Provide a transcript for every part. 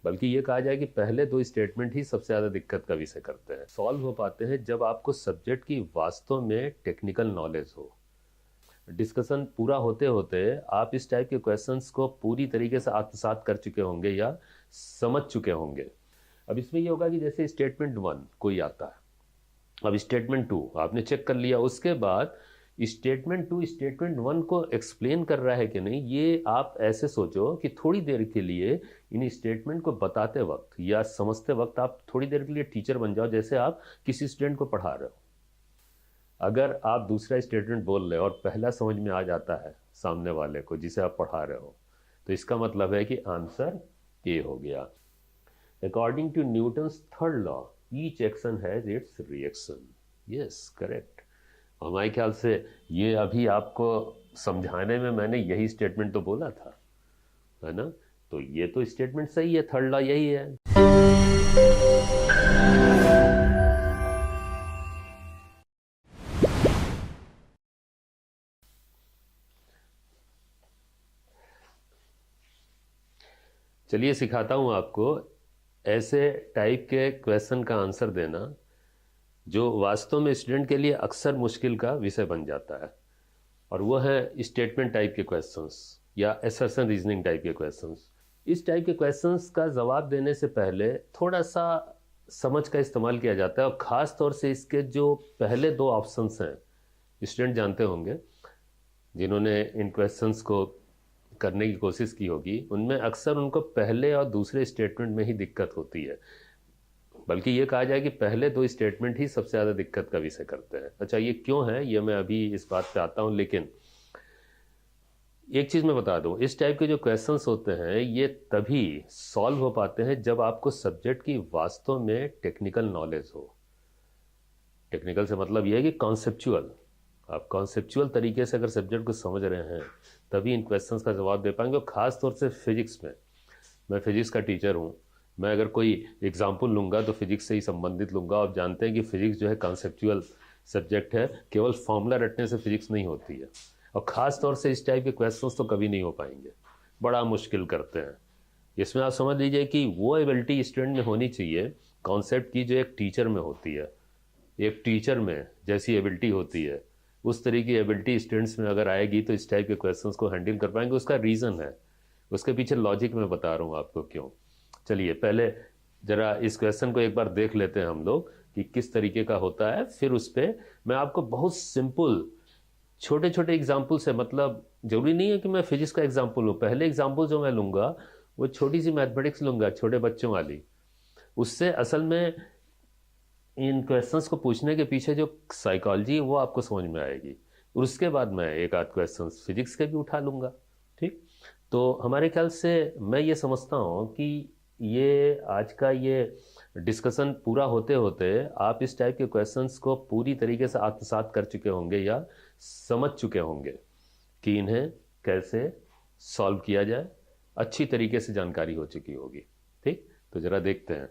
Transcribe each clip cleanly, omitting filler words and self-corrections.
बल्कि ये कहा जाए कि पहले दो स्टेटमेंट ही सबसे ज़्यादा दिक्कत का विषय करते हैं। सॉल्व हो पाते हैं जब आपको सब्जेक्ट की वास्तव में टेक्निकल नॉलेज हो। डिस्कशन पूरा होते होते आप इस टाइप के क्वेश्चंस को पूरी तरीके से आत्मसात कर चुके होंगे या समझ चुके होंगे। अब इसमें ये होगा कि जैसे स्टेटमेंट वन कोई आता है, अब स्टेटमेंट टू आपने चेक कर लिया, उसके बाद स्टेटमेंट टू स्टेटमेंट वन को एक्सप्लेन कर रहा है कि नहीं, ये आप ऐसे सोचो कि थोड़ी देर के लिए इन स्टेटमेंट को बताते वक्त या समझते वक्त आप थोड़ी देर के लिए टीचर बन जाओ, जैसे आप किसी स्टूडेंट को पढ़ा रहे हो। अगर आप दूसरा स्टेटमेंट बोल रहे हो और पहला समझ में आ जाता है सामने वाले को जिसे आप पढ़ा रहे हो, तो इसका मतलब है कि आंसर ए हो गया। According to Newton's third law each action has its reaction. Yes, correct. हमारे ख्याल से ये अभी आपको समझाने में मैंने यही स्टेटमेंट तो बोला था, है ना? तो ये तो स्टेटमेंट सही है, थर्ड लॉ यही है। चलिए सिखाता हूँ आपको ऐसे टाइप के क्वेश्चन का आंसर देना जो वास्तव में स्टूडेंट के लिए अक्सर मुश्किल का विषय बन जाता है, और वो है स्टेटमेंट टाइप के क्वेश्चंस या असर्शन रीजनिंग टाइप के क्वेश्चंस। इस टाइप के क्वेश्चंस का जवाब देने से पहले थोड़ा सा समझ का इस्तेमाल किया जाता है, और ख़ास तौर से इसके जो पहले दो ऑप्शंस हैं, स्टूडेंट जानते होंगे जिन्होंने इन क्वेश्चंस को करने की कोशिश की होगी, उनमें अक्सर उनको पहले और दूसरे स्टेटमेंट में ही दिक्कत होती है। बल्कि ये कहा जाए कि पहले दो स्टेटमेंट ही सबसे ज़्यादा दिक्कत का विषय करते हैं। अच्छा, ये क्यों है ये मैं अभी इस बात पे आता हूँ, लेकिन एक चीज़ मैं बता दूँ, इस टाइप के जो क्वेश्चंस होते हैं ये तभी सॉल्व हो पाते हैं जब आपको सब्जेक्ट की वास्तव में टेक्निकल नॉलेज हो। टेक्निकल से मतलब ये है कि कॉन्सेप्चुअल, आप कॉन्सेप्चुअल तरीके से अगर सब्जेक्ट को समझ रहे हैं तभी इन क्वेश्चंस का जवाब दे पाएंगे। और ख़ास तौर से फिजिक्स में, मैं फिजिक्स का टीचर हूँ, मैं अगर कोई एग्जाम्पल लूँगा तो फिजिक्स से ही संबंधित लूँगा। आप जानते हैं कि फिजिक्स जो है कॉन्सेप्चुअल सब्जेक्ट है, केवल फॉर्मूला रटने से फिजिक्स नहीं होती है। और ख़ास तौर से इस टाइप के क्वेश्चंस तो कभी नहीं हो पाएंगे, बड़ा मुश्किल करते हैं। इसमें आप समझ लीजिए कि वो एबिलिटी स्टूडेंट में होनी चाहिए कॉन्सेप्ट की जो एक टीचर में होती है। एक टीचर में जैसी एबिलिटी होती है उस तरह की एबिलिटी स्टूडेंट्स में अगर आएगी तो इस टाइप के क्वेश्चंस को हैंडल कर पाएंगे। उसका रीज़न है, उसके पीछे लॉजिक मैं बता रहा हूँ आपको क्यों। चलिए पहले ज़रा इस क्वेश्चन को एक बार देख लेते हैं हम लोग कि किस तरीके का होता है, फिर उस पर मैं आपको बहुत सिंपल छोटे छोटे एग्जाम्पल से, मतलब ज़रूरी नहीं है कि मैं फिजिक्स का एग्जाम्पल लूँ, पहले एग्जाम्पल जो मैं लूँगा वो छोटी सी मैथमेटिक्स लूँगा, छोटे बच्चों वाली। उससे असल में इन क्वेश्चंस को पूछने के पीछे जो साइकोलॉजी है वो आपको समझ में आएगी। और उसके बाद मैं एक आध क्वेश्चन फिजिक्स के भी उठा लूँगा। ठीक, तो हमारे ख्याल से मैं ये समझता हूँ कि ये आज का ये डिस्कशन पूरा होते होते आप इस टाइप के क्वेश्चंस को पूरी तरीके से आत्मसात कर चुके होंगे या समझ चुके होंगे कि इन्हें कैसे सॉल्व किया जाए, अच्छी तरीके से जानकारी हो चुकी होगी। ठीक, तो ज़रा देखते हैं।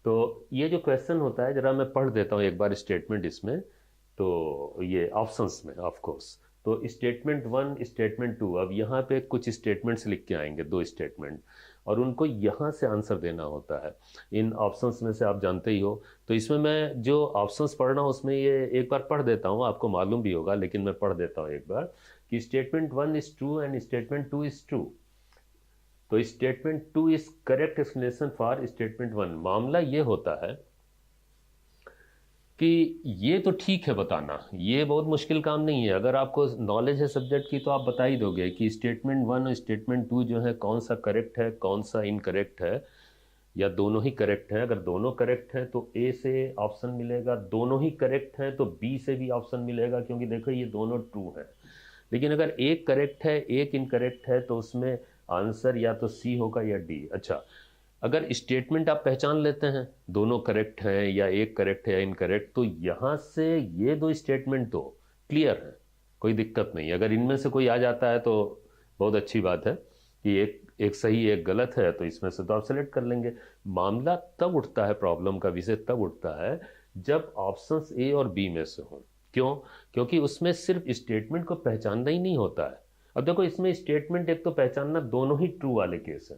तो ये जो क्वेश्चन होता है, जरा मैं पढ़ देता हूँ एक बार स्टेटमेंट इसमें, तो ये ऑप्शंस में ऑफ कोर्स। तो स्टेटमेंट वन, स्टेटमेंट टू, अब यहाँ पे कुछ स्टेटमेंट्स लिख के आएंगे, दो स्टेटमेंट, और उनको यहाँ से आंसर देना होता है इन ऑप्शंस में से, आप जानते ही हो। तो इसमें मैं जो ऑप्शंस पढ़ रहा हूँ उसमें ये एक बार पढ़ देता हूँ, आपको मालूम भी होगा लेकिन मैं पढ़ देता हूँ एक बार कि statement one is true and statement two is true. तो statement two is correct explanation for statement one. मामला ये होता है कि ये तो ठीक है बताना, ये बहुत मुश्किल काम नहीं है। अगर आपको नॉलेज है सब्जेक्ट की तो आप बता ही दोगे कि स्टेटमेंट वन और स्टेटमेंट टू जो है कौन सा करेक्ट है कौन सा इनकरेक्ट है, या दोनों ही करेक्ट है। अगर दोनों करेक्ट है तो ए से ऑप्शन मिलेगा, दोनों ही करेक्ट है तो बी से भी ऑप्शन मिलेगा, क्योंकि देखो ये दोनों ट्रू है। लेकिन अगर एक करेक्ट है एक इनकरेक्ट है तो उसमें आंसर या तो सी होगा या डी। अच्छा, अगर स्टेटमेंट आप पहचान लेते हैं दोनों करेक्ट हैं या एक करेक्ट है या इनकरेक्ट, तो यहाँ से ये दो स्टेटमेंट तो क्लियर है, कोई दिक्कत नहीं। अगर इनमें से कोई आ जाता है तो बहुत अच्छी बात है कि एक एक सही एक गलत है, तो इसमें से तो आप सेलेक्ट कर लेंगे। मामला तब उठता है, प्रॉब्लम का विषय तब उठता है जब ऑप्शंस ए और बी में से हों। क्यों? क्योंकि उसमें सिर्फ स्टेटमेंट को पहचानना ही नहीं होता है। अब देखो इसमें स्टेटमेंट एक तो पहचानना, दोनों ही ट्रू वाले केस है।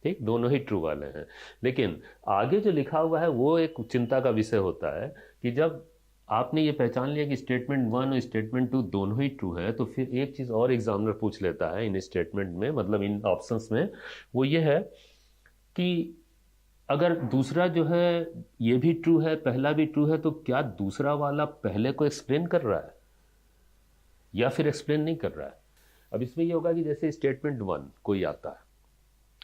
ठीक, दोनों ही ट्रू वाले हैं। लेकिन आगे जो लिखा हुआ है वो एक चिंता का विषय होता है कि जब आपने ये पहचान लिया कि स्टेटमेंट 1 और स्टेटमेंट 2 दोनों ही ट्रू है, तो फिर एक चीज़ और एग्जामिनर पूछ लेता है इन स्टेटमेंट में, मतलब इन ऑप्शंस में, वो ये है कि अगर दूसरा जो है ये भी ट्रू है, पहला भी ट्रू है, तो क्या दूसरा वाला पहले को एक्सप्लेन कर रहा है या फिर एक्सप्लेन नहीं कर रहा है। अब इसमें ये होगा कि जैसे स्टेटमेंट 1 कोई आता है,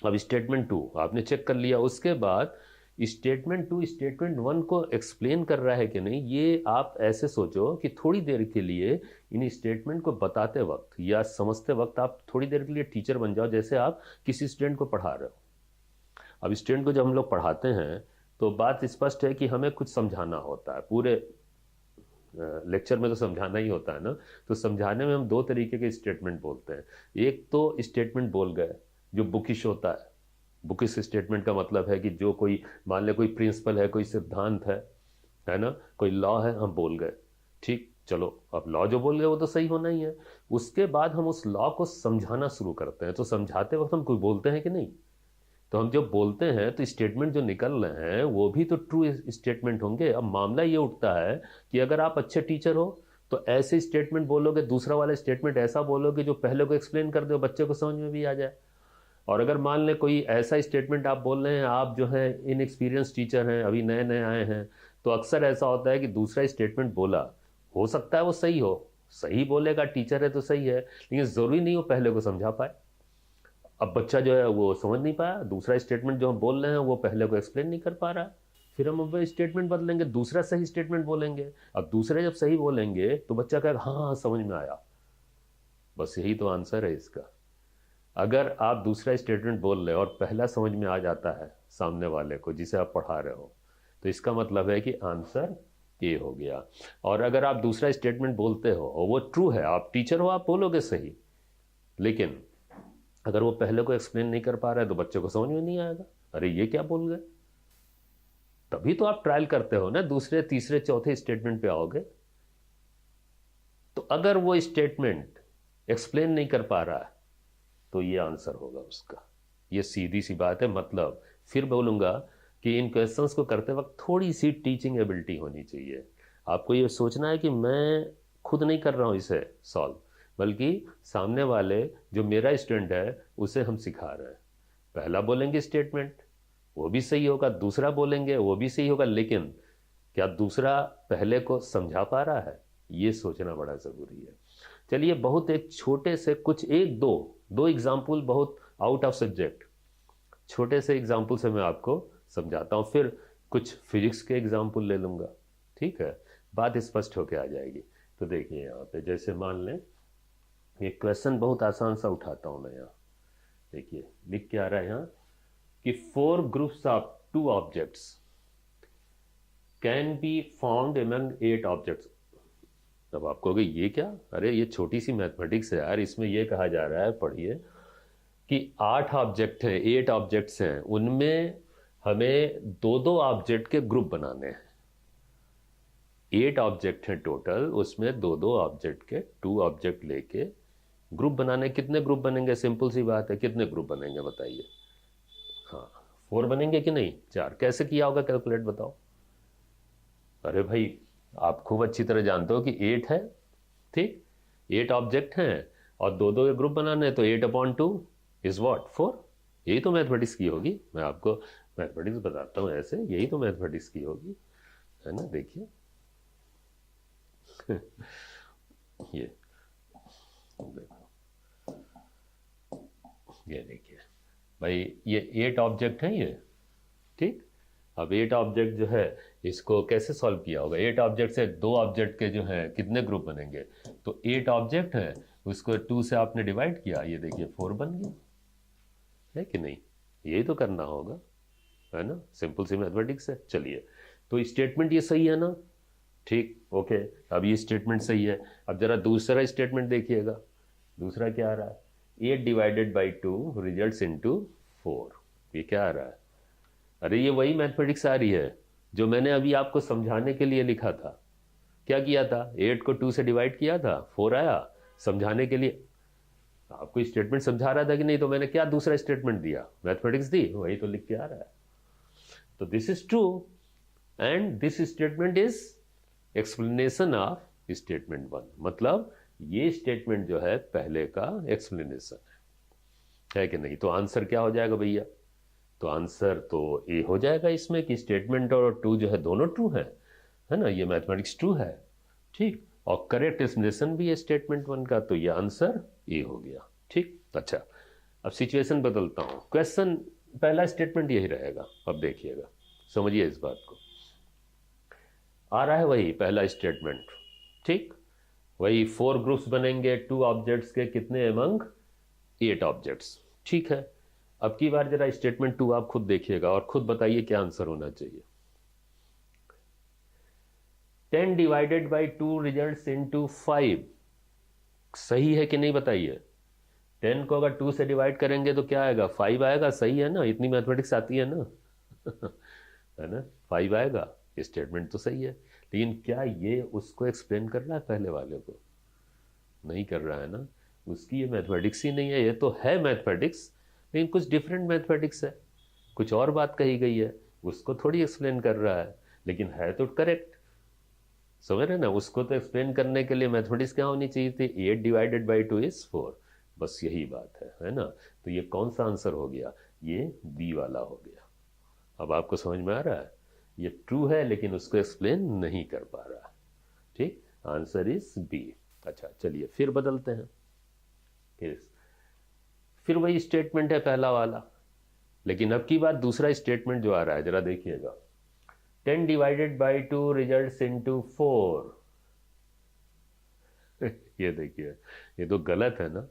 अब स्टेटमेंट 2 आपने चेक कर लिया, उसके बाद स्टेटमेंट 2 स्टेटमेंट 1 को एक्सप्लेन कर रहा है कि नहीं, ये आप ऐसे सोचो कि थोड़ी देर के लिए इन स्टेटमेंट को बताते वक्त या समझते वक्त आप थोड़ी देर के लिए टीचर बन जाओ। जैसे आप किसी स्टूडेंट को पढ़ा रहे हो, अब स्टूडेंट को जब हम लोग पढ़ाते हैं तो बात स्पष्ट है कि हमें कुछ समझाना होता है, पूरे लेक्चर में तो समझाना ही होता है ना। तो समझाने में हम दो तरीके के स्टेटमेंट बोलते हैं। एक तो स्टेटमेंट बोल गए जो बुकिश होता है। बुकिश स्टेटमेंट का मतलब है कि जो कोई, मान ले कोई प्रिंसिपल है, कोई सिद्धांत है ना, कोई लॉ है, हम बोल गए, ठीक, चलो अब लॉ जो बोल गए वो तो सही होना ही है। उसके बाद हम उस लॉ को समझाना शुरू करते हैं। तो समझाते वक्त हम कोई बोलते हैं कि नहीं, तो हम जब बोलते हैं तो स्टेटमेंट जो निकल रहे हैं वो भी तो ट्रू स्टेटमेंट होंगे। अब मामला ये उठता है कि अगर आप अच्छे टीचर हो तो ऐसे स्टेटमेंट बोलोगे, दूसरा वाला स्टेटमेंट ऐसा बोलोगे जो पहले को एक्सप्लेन कर दो, बच्चे को समझ में भी आ जाए। और अगर मान लें कोई ऐसा स्टेटमेंट आप बोल रहे हैं, आप जो है इनएक्सपीरियंस टीचर हैं, अभी नए नए आए हैं, तो अक्सर ऐसा होता है कि दूसरा स्टेटमेंट बोला, हो सकता है वो सही हो, सही बोलेगा, टीचर है तो सही है, लेकिन ज़रूरी नहीं वो पहले को समझा पाए। अब बच्चा जो है वो समझ नहीं पाया, दूसरा स्टेटमेंट जो हम बोल रहे हैं वो पहले को एक्सप्लेन नहीं कर पा रहा है, फिर हम अब स्टेटमेंट बदलेंगे, दूसरा सही स्टेटमेंट बोलेंगे। अब दूसरे जब सही बोलेंगे तो बच्चा कहेगा हाँ हाँ समझ में आया। बस यही तो आंसर है इसका। अगर आप दूसरा स्टेटमेंट बोल रहे हो और पहला समझ में आ जाता है सामने वाले को जिसे आप पढ़ा रहे हो, तो इसका मतलब है कि आंसर ए हो गया। और अगर आप दूसरा स्टेटमेंट बोलते हो और वो ट्रू है, आप टीचर हो, आप बोलोगे सही, लेकिन अगर वो पहले को एक्सप्लेन नहीं कर पा रहा है तो बच्चे को समझ में नहीं आएगा, अरे ये क्या बोल गए। तभी तो आप ट्रायल करते हो ना, दूसरे तीसरे चौथे स्टेटमेंट पे आओगे। तो अगर वो स्टेटमेंट एक्सप्लेन नहीं कर पा रहा है तो ये आंसर होगा उसका। ये सीधी सी बात है। मतलब फिर बोलूंगा कि इन क्वेश्चंस को करते वक्त थोड़ी सी टीचिंग एबिलिटी होनी चाहिए। आपको ये सोचना है कि मैं खुद नहीं कर रहा हूँ इसे सॉल्व, बल्कि सामने वाले जो मेरा स्टूडेंट है उसे हम सिखा रहे हैं। पहला बोलेंगे स्टेटमेंट, वो भी सही होगा, दूसरा बोलेंगे वो भी सही होगा, लेकिन क्या दूसरा पहले को समझा पा रहा है, ये सोचना बड़ा ज़रूरी है। चलिए, बहुत एक छोटे से कुछ एक दो एग्जाम्पल, बहुत आउट ऑफ सब्जेक्ट, छोटे से एग्जाम्पल से मैं आपको समझाता हूँ, फिर कुछ फिजिक्स के एग्जाम्पल ले लूँगा, ठीक है, बात स्पष्ट होकर आ जाएगी। तो देखिए यहाँ पे जैसे मान लें ये क्वेश्चन बहुत आसान सा उठाता हूँ मैं यहाँ। देखिए लिख के आ रहा है यहाँ कि 4 groups of 2 objects can be found among 8 objects. अब आप कहोगे ये क्या, अरे ये छोटी सी मैथमेटिक्स है यार, इसमें ये कहा जा रहा है, पढ़िए, कि 8 ऑब्जेक्ट हैं, 8 ऑब्जेक्ट्स हैं, उनमें हमें 2-2 ऑब्जेक्ट के ग्रुप बनाने हैं। 8 ऑब्जेक्ट हैं टोटल, उसमें 2-2 ऑब्जेक्ट के 2 ऑब्जेक्ट लेके ग्रुप बनाने। कितने ग्रुप बनेंगे, सिंपल सी बात है, कितने ग्रुप बनेंगे बताइए। हाँ 4 बनेंगे कि नहीं, 4। कैसे किया होगा कैलकुलेट बताओ। अरे भाई आप खूब अच्छी तरह जानते हो कि 8 है, ठीक, 8 ऑब्जेक्ट हैं और 2-2 के ग्रुप बनाने हैं, तो 8/2 इज व्हाट 4। यही तो मैथमेटिक्स की होगी। मैं आपको मैथमेटिक्स बताता हूँ ऐसे, यही तो मैथमेटिक्स की होगी, है ना। देखिए ये देखो, ये देखिए भाई, ये 8 ऑब्जेक्ट हैं ये, ठीक। अब 8 ऑब्जेक्ट जो है इसको कैसे सॉल्व किया होगा। 8 ऑब्जेक्ट से 2 ऑब्जेक्ट के जो है कितने ग्रुप बनेंगे, तो 8 ऑब्जेक्ट है, उसको 2 से आपने डिवाइड किया, ये देखिए 4 बन गया, है कि नहीं। यही तो करना होगा, है ना, सिंपल सी मैथमेटिक्स है। चलिए, तो स्टेटमेंट ये सही है ना, ठीक, ओके। अब ये स्टेटमेंट सही है। अब जरा दूसरा स्टेटमेंट देखिएगा, दूसरा क्या आ रहा है, 8 डिवाइडेड बाई 2 रिजल्ट्स इनटू 4। ये क्या आ रहा है, अरे ये वही मैथमेटिक्स आ रही है जो मैंने अभी आपको समझाने के लिए लिखा था। क्या किया था, 8 को 2 से डिवाइड किया था, 4 आया, समझाने के लिए। आपको स्टेटमेंट समझा रहा था कि नहीं, तो मैंने क्या दूसरा स्टेटमेंट दिया, मैथमेटिक्स दी, वही तो लिख के आ रहा है। तो this is true and this statement is explanation of statement one, मतलब ये स्टेटमेंट जो है पहले का एक्सप्लेनेशन है कि नहीं। तो आंसर क्या हो जाएगा भैया, तो आंसर तो ए हो जाएगा इसमें कि स्टेटमेंट और टू जो है दोनों ट्रू है ना, ये मैथमेटिक्स ट्रू है, ठीक, और करेक्ट एक्सप्लेनेशन भी है स्टेटमेंट वन का, तो ये आंसर ए हो गया, ठीक। अच्छा, अब सिचुएशन बदलता हूं, क्वेश्चन पहला स्टेटमेंट यही रहेगा, अब देखिएगा, समझिए इस बात को। आ रहा है वही पहला स्टेटमेंट, ठीक, वही 4 ग्रुप्स बनेंगे 2 ऑब्जेक्ट्स के, कितने एमंग 8 ऑब्जेक्ट्स, ठीक है। अब की बार जरा स्टेटमेंट 2 आप खुद देखिएगा और खुद बताइए क्या आंसर होना चाहिए। 10 डिवाइडेड बाई 2 रिजल्ट्स इनटू 5, सही है कि नहीं बताइए। 10 को अगर 2 से डिवाइड करेंगे तो क्या आएगा, 5 आएगा, सही है ना, इतनी मैथमेटिक्स आती है ना है ना, 5 आएगा, स्टेटमेंट तो सही है। लेकिन क्या ये उसको एक्सप्लेन कर रहा है पहले वाले को, नहीं कर रहा है ना, उसकी ये मैथमेटिक्स ही नहीं है, ये तो है मैथमेटिक्स लेकिन कुछ डिफरेंट मैथमेटिक्स है, कुछ और बात कही गई है, उसको थोड़ी एक्सप्लेन कर रहा है, लेकिन है तो करेक्ट, समझ रहे ना। उसको तो एक्सप्लेन करने के लिए मैथमेटिक्स क्या होनी चाहिए थी, 8 डिवाइडेड बाई 2 इज 4, बस यही बात है ना। तो ये कौन सा आंसर हो गया, ये बी वाला हो गया। अब आपको समझ में आ रहा है, ये ट्रू है लेकिन उसको एक्सप्लेन नहीं कर पा रहा, ठीक, आंसर इज बी। अच्छा चलिए फिर बदलते हैं, फिर वही स्टेटमेंट है पहला वाला, लेकिन अब की बात दूसरा स्टेटमेंट जो आ रहा है जरा देखिएगा, 10 डिवाइडेड बाई 2 रिजल्ट्स इनटू 4 ये देखिए, ये तो गलत है ना,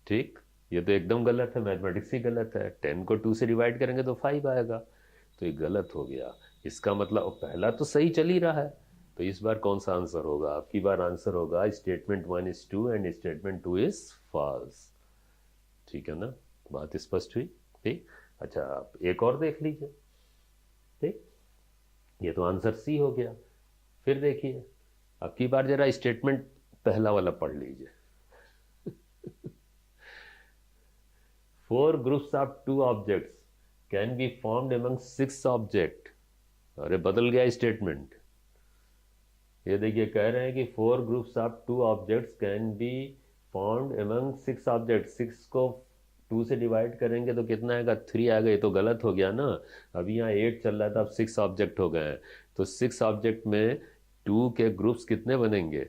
ठीक, ये तो एकदम गलत है, मैथमेटिक्स ही गलत है। 10 को 2 से डिवाइड करेंगे तो 5 आएगा, तो ये गलत हो गया। इसका मतलब पहला तो सही चल ही रहा है, तो इस बार कौन सा आंसर होगा, आपकी बार आंसर होगा statement 1 is true and statement 2 is false, ठीक है ना, बात स्पष्ट हुई, ठीक। अच्छा आप एक और देख लीजिए, ठीक, ये तो आंसर सी हो गया। फिर देखिए, अब की बार जरा स्टेटमेंट पहला वाला पढ़ लीजिए 4 groups of 2 objects can be formed among 6 object, अरे बदल गया स्टेटमेंट, ये देखिए कह रहे हैं कि 4 groups of 2 objects can be formed among 6 objects, 6 को 2 से डिवाइड करेंगे तो कितना आएगा, 3 आएगा, ये तो गलत हो गया ना। अभी यहाँ 8 चल रहा था, अब 6 ऑब्जेक्ट हो गए हैं, तो 6 ऑब्जेक्ट में 2 के ग्रुप्स कितने बनेंगे,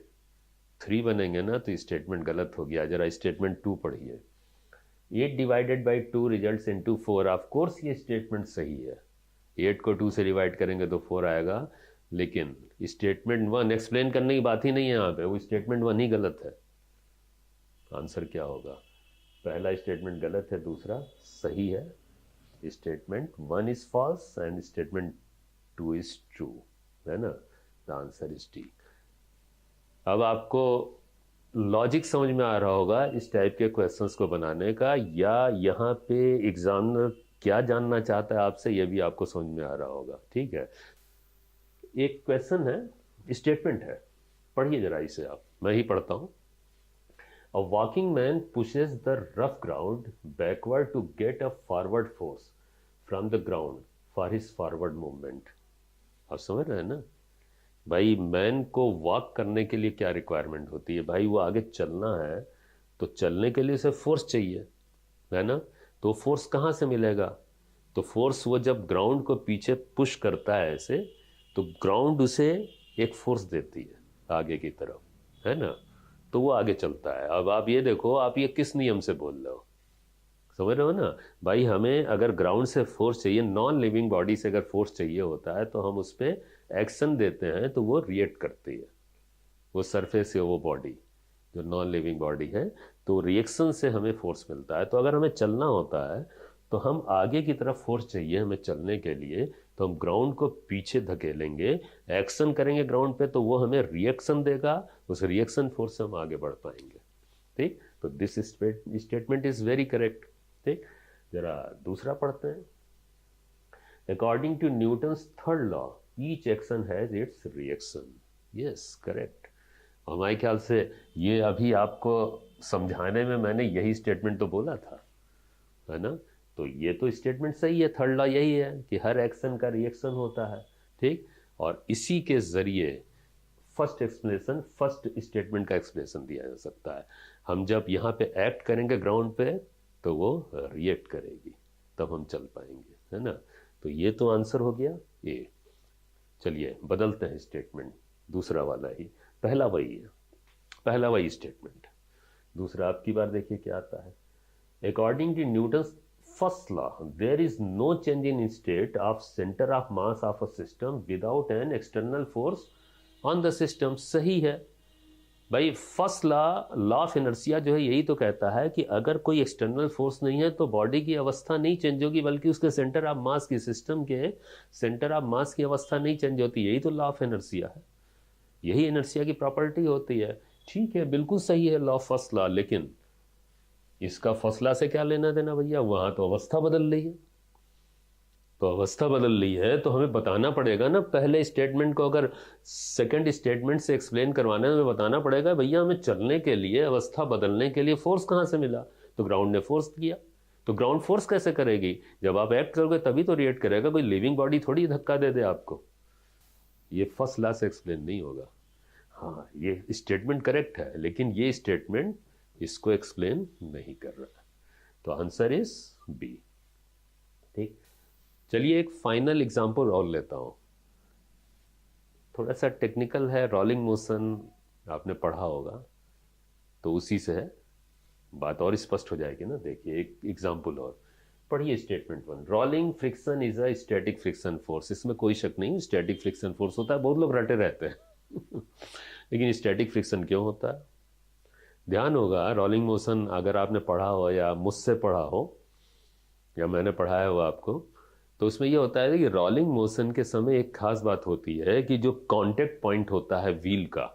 3 बनेंगे ना, तो स्टेटमेंट गलत हो गया। जरा स्टेटमेंट 2 पढ़िए, 8 divided by 2 results into 4, of course ये स्टेटमेंट सही है, 8 को 2 से डिवाइड करेंगे तो 4 आएगा, लेकिन स्टेटमेंट 1 एक्सप्लेन करने की बात ही नहीं है यहाँ पे, वो स्टेटमेंट 1 ही गलत है। आंसर क्या होगा, पहला स्टेटमेंट गलत है, दूसरा सही है, statement 1 is false and statement 2 is true, है ना, द आंसर इज डी। अब आपको लॉजिक समझ में आ रहा होगा इस टाइप के क्वेश्चंस को बनाने का, या यहाँ पे एग्जामिनर क्या जानना चाहता है आपसे, ये भी आपको समझ में आ रहा होगा, ठीक है। एक क्वेश्चन है, स्टेटमेंट है, पढ़िए जरा इसे आप, मैं ही पढ़ता हूँ। A walking man pushes the rough ground backward to get a forward force from the ground for his forward movement। आप समझ रहे हैं ना भाई, मैन को वॉक करने के लिए क्या रिक्वायरमेंट होती है भाई, वो आगे चलना है तो चलने के लिए उसे फोर्स चाहिए, है ना, तो फोर्स कहाँ से मिलेगा, तो फोर्स वो जब ग्राउंड को पीछे पुश करता है ऐसे, तो ग्राउंड उसे एक फोर्स देती है आगे की तरफ, है ना, तो वो आगे चलता है। अब आप ये देखो, आप ये किस नियम से बोल रहे हो, समझ रहे हो ना भाई, हमें अगर ग्राउंड से फोर्स चाहिए, नॉन लिविंग बॉडी से अगर फोर्स चाहिए होता है तो हम उस पर एक्शन देते हैं तो वो रिएक्ट करती है, वो सरफेस से वो बॉडी जो नॉन लिविंग बॉडी है, तो रिएक्शन से हमें फोर्स मिलता है। तो अगर हमें चलना होता है तो हम आगे की तरफ फोर्स चाहिए हमें चलने के लिए, तो हम ग्राउंड को पीछे धकेलेंगे, एक्शन करेंगे ग्राउंड पे, तो वो हमें रिएक्शन देगा, उस रिएक्शन फोर्स से हम आगे बढ़ पाएंगे, ठीक। तो this statement is very correct, ठीक। जरा दूसरा पढ़ते हैं, according to Newton's third law each action has its reaction, yes correct. हमारे ख्याल से ये अभी आपको समझाने में मैंने यही स्टेटमेंट तो बोला था, है ना। तो ये तो स्टेटमेंट सही है, थर्ड लॉ यही है कि हर एक्शन का रिएक्शन होता है, ठीक। और इसी के जरिए फर्स्ट एक्सप्लेनेशन, फर्स्ट स्टेटमेंट का एक्सप्लेनेशन दिया जा सकता है। हम जब यहाँ पे एक्ट करेंगे ग्राउंड पे तो वो रिएक्ट करेगी, तब हम चल पाएंगे, है ना। तो ये तो आंसर हो गया ए। चलिए बदलते हैं स्टेटमेंट, दूसरा वाला ही, पहला वही है, पहला वही स्टेटमेंट। दूसरा आपकी बार देखिए क्या आता है। According to Newton's first law there is no change in state of centre of mass of a system without an external force on the system. सही है भाई, फर्स्ट लॉ ऑफ इनर्शिया जो है यही तो कहता है कि अगर कोई एक्सटर्नल फोर्स नहीं है तो बॉडी की अवस्था नहीं चेंज होगी, बल्कि उसके सेंटर ऑफ मास की, सिस्टम के सेंटर ऑफ मास की अवस्था नहीं चेंज होती। यही तो लॉ ऑफ इनर्शिया है, यही इनर्शिया की प्रॉपर्टी होती है। ठीक है, बिल्कुल सही है लॉ फर्स्ट लॉ, लेकिन इसका फर्स्ट लॉ से क्या लेना देना भैया, वहां तो अवस्था बदल रही है। तो अवस्था बदल रही है तो हमें बताना पड़ेगा ना, पहले स्टेटमेंट को अगर सेकंड स्टेटमेंट से एक्सप्लेन करवाना है, हमें बताना पड़ेगा भैया हमें चलने के लिए, अवस्था बदलने के लिए फोर्स कहाँ से मिला। तो ग्राउंड ने फोर्स किया। तो ग्राउंड फोर्स कैसे करेगी, जब आप एक्ट करोगे तभी तो रिएक्ट करेगा, कोई लिविंग बॉडी थोड़ी धक्का दे दे आपको। ये फर्स्ट लॉ से एक्सप्लेन नहीं होगा। हाँ, ये स्टेटमेंट करेक्ट है, लेकिन ये स्टेटमेंट इसको एक्सप्लेन नहीं कर रहा है। तो आंसर इज बी, ठीक। चलिए एक फाइनल एग्जांपल और लेता हूं, थोड़ा सा टेक्निकल है। रोलिंग मोशन आपने पढ़ा होगा, तो उसी से है बात और स्पष्ट हो जाएगी ना। देखिए एक एग्जांपल और पढ़िए, statement 1, rolling friction is a static friction force. इसमें कोई शक नहीं, स्टैटिक फ्रिक्शन फोर्स होता है, बहुत लोग रटे रहते हैं लेकिन स्टैटिक फ्रिक्शन क्यों होता है, ध्यान होगा। रोलिंग मोशन अगर आपने पढ़ा हो या मुझसे पढ़ा हो या मैंने पढ़ाया हो आपको, तो उसमें यह होता है कि रोलिंग मोशन के समय एक खास बात होती है कि जो कांटेक्ट पॉइंट होता है व्हील का,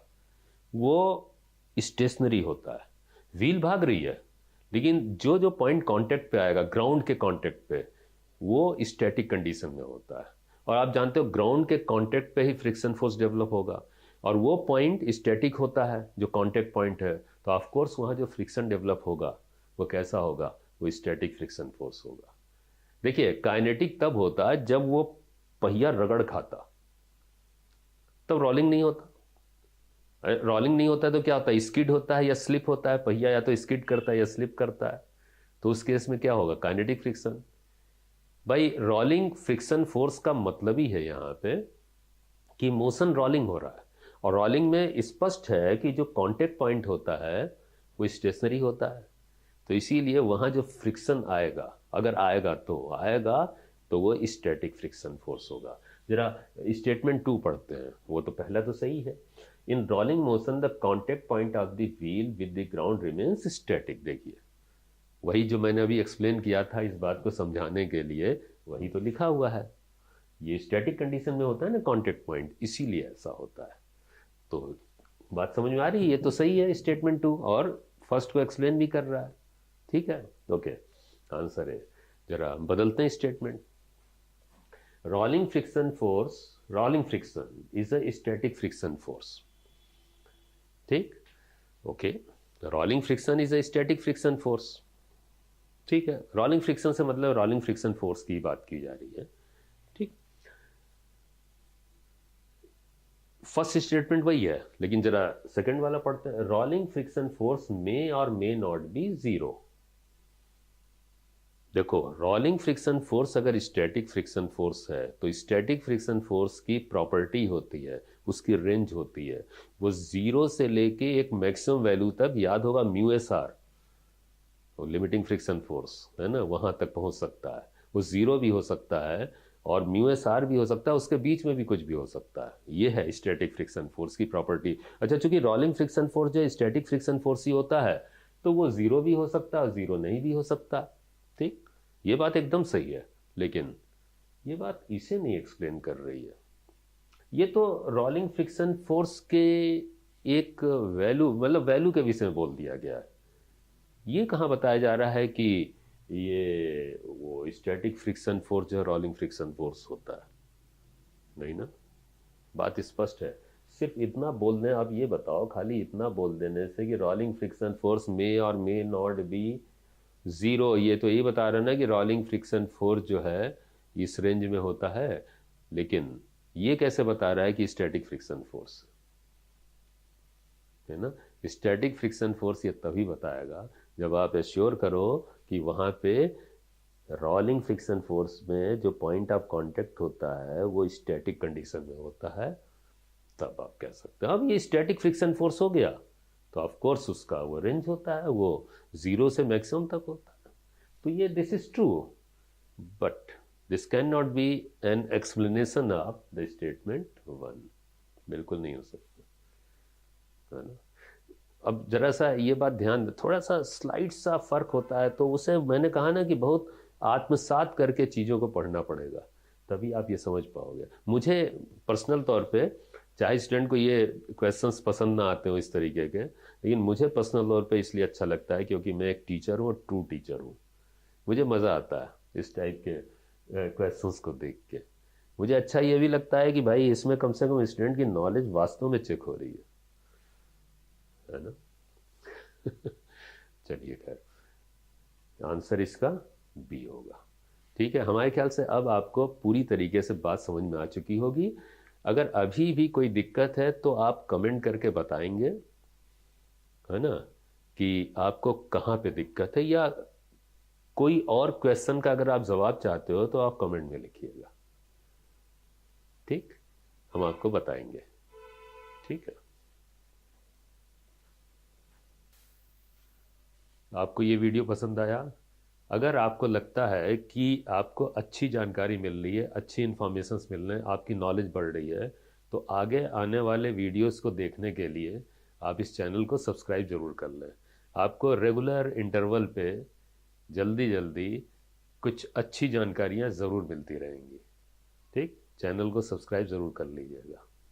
वो स्टेशनरी होता है। व्हील भाग रही है, लेकिन जो जो पॉइंट कांटेक्ट पे आएगा, ग्राउंड के कांटेक्ट पे, वो स्टैटिक कंडीशन में होता है। और आप जानते हो ग्राउंड के कांटेक्ट पे ही फ्रिक्शन फोर्स डेवलप होगा, और वो पॉइंट स्टैटिक होता है जो कांटेक्ट पॉइंट है। तो ऑफ कोर्स वहां जो फ्रिक्शन डेवलप होगा वो कैसा होगा, वो स्टैटिक फ्रिक्शन फोर्स होगा। देखिए काइनेटिक तब होता है जब वो पहिया रगड़ खाता, तब रोलिंग नहीं होता। रोलिंग नहीं होता है तो क्या होता है, स्किड होता है या स्लिप होता है, पहिया या तो स्किड करता है या स्लिप करता है। तो उस केस में क्या होगा, काइनेटिक फ्रिक्शन। भाई रोलिंग फ्रिक्शन फोर्स का मतलब ही है यहां पे कि मोशन रोलिंग हो रहा है, और रोलिंग में स्पष्ट है कि जो कांटेक्ट पॉइंट होता है वो स्टेशनरी होता है। तो इसीलिए वहां जो फ्रिक्शन आएगा, अगर आएगा तो वो स्टैटिक फ्रिक्शन फोर्स होगा। जरा स्टेटमेंट 2 पढ़ते हैं, वो तो पहला तो सही है। In rolling motion the contact point of the wheel with the ground remains static. देखिए वही जो मैंने अभी एक्सप्लेन किया था इस बात को समझाने के लिए, वही तो लिखा हुआ है। ये स्टैटिक कंडीशन में होता है ना कांटेक्ट पॉइंट, इसीलिए ऐसा होता है। तो बात समझ में आ रही है, ये तो सही है स्टेटमेंट 2, और फर्स्ट को एक्सप्लेन भी कर रहा है। ठीक है, ओके, आंसर है। जरा बदलते हैं statement. Rolling friction force, rolling friction is a static friction force. ठीक, okay, rolling friction is a static friction force. ठीक है, रोलिंग फ्रिक्शन से मतलब रोलिंग फ्रिक्शन फोर्स की बात की जा रही है। ठीक, फर्स्ट स्टेटमेंट वही है, लेकिन जरा सेकंड वाला पढ़ते हैं। रोलिंग फ्रिक्शन फोर्स मे और मे नॉट बी जीरो। देखो रोलिंग फ्रिक्शन फोर्स अगर स्टैटिक फ्रिक्शन फोर्स है तो स्टैटिक फ्रिक्शन फोर्स की प्रॉपर्टी होती है, उसकी रेंज होती है, वो जीरो से लेके एक मैक्सिमम वैल्यू तक, याद होगा mu S R, limiting friction force है ना, वहां तक पहुंच सकता है। वो जीरो भी हो सकता है और म्यू एस आर भी हो सकता है, उसके बीच में भी कुछ भी हो सकता है। ये है स्टैटिक फ्रिक्शन फोर्स की प्रॉपर्टी। अच्छा, चूंकि रोलिंग फ्रिक्शन फोर्स जो स्टैटिक फ्रिक्शन फोर्स ही होता है, तो वो जीरो भी हो सकता है और जीरो नहीं भी हो सकता। ठीक, ये बात एकदम सही है, लेकिन ये बात इसे नहीं एक्सप्लेन कर रही है। ये तो रोलिंग फ्रिक्शन फोर्स के एक वैल्यू, मतलब वैल्यू के विषय में बोल दिया गया है। ये कहाँ बताया जा रहा है कि ये वो स्टैटिक फ्रिक्शन फोर्स जो रोलिंग फ्रिक्शन फोर्स होता है, नहीं ना, बात स्पष्ट है। सिर्फ इतना बोल दें, आप ये बताओ, खाली इतना बोल देने से कि रोलिंग फ्रिक्शन फोर्स मे और मे नॉट बी ज़ीरो, ये तो यही बता रहा ना कि रोलिंग फ्रिक्शन फोर्स जो है इस रेंज में होता है, लेकिन ये कैसे बता रहा है कि स्टैटिक फ्रिक्शन फोर्स है ना? स्टैटिक फ्रिक्शन फोर्स ये तभी बताएगा जब आप एश्योर करो कि वहाँ पे रोलिंग फ्रिक्शन फोर्स में जो पॉइंट ऑफ कांटेक्ट होता है वो स्टैटिक कंडीशन में होता है, तब आप कह सकते हो अब ये स्टैटिक फ्रिक्शन फोर्स हो गया, तो ऑफ कोर्स उसका वो रेंज होता है, वो जीरो से मैक्सिमम तक होता है। तो ये this is true, but this can not be an explanation of the statement one, बिल्कुल नहीं हो सकता, है ना? अब जरा सा ये बात ध्यान, थोड़ा सा स्लाइड सा फर्क होता है, तो उसे मैंने कहा ना कि बहुत आत्मसात करके चीज़ों को पढ़ना पड़ेगा, तभी आप ये समझ पाओगे। मुझे पर्सनल तौर पे, चाहे स्टूडेंट को ये क्वेश्चंस पसंद ना आते हो इस तरीके के, लेकिन मुझे पर्सनल तौर पे इसलिए अच्छा लगता है क्योंकि मैं एक टीचर हूँ और ट्रू टीचर हूँ। मुझे मज़ा आता है इस टाइप के क्वेश्चंस को देख के। मुझे अच्छा ये भी लगता है कि भाई इसमें कम से कम स्टूडेंट की नॉलेज वास्तव में चेक हो रही है ना? चलिए, खैर आंसर इसका बी होगा। ठीक है, हमारे ख्याल से अब आपको पूरी तरीके से बात समझ में आ चुकी होगी। अगर अभी भी कोई दिक्कत है तो आप कमेंट करके बताएंगे, है ना, कि आपको कहाँ पे दिक्कत है, या कोई और क्वेश्चन का अगर आप जवाब चाहते हो तो आप कमेंट में लिखिएगा। ठीक, हम आपको बताएंगे। ठीक है, आपको ये वीडियो पसंद आया? अगर आपको लगता है कि आपको अच्छी जानकारी मिल रही है, अच्छी इन्फॉर्मेशंस मिल रहे हैं, आपकी नॉलेज बढ़ रही है, तो आगे आने वाले वीडियोस को देखने के लिए आप इस चैनल को सब्सक्राइब ज़रूर कर लें। आपको रेगुलर इंटरवल पे जल्दी जल्दी कुछ अच्छी जानकारियाँ ज़रूर मिलती रहेंगी। ठीक, चैनल को सब्सक्राइब ज़रूर कर लीजिएगा।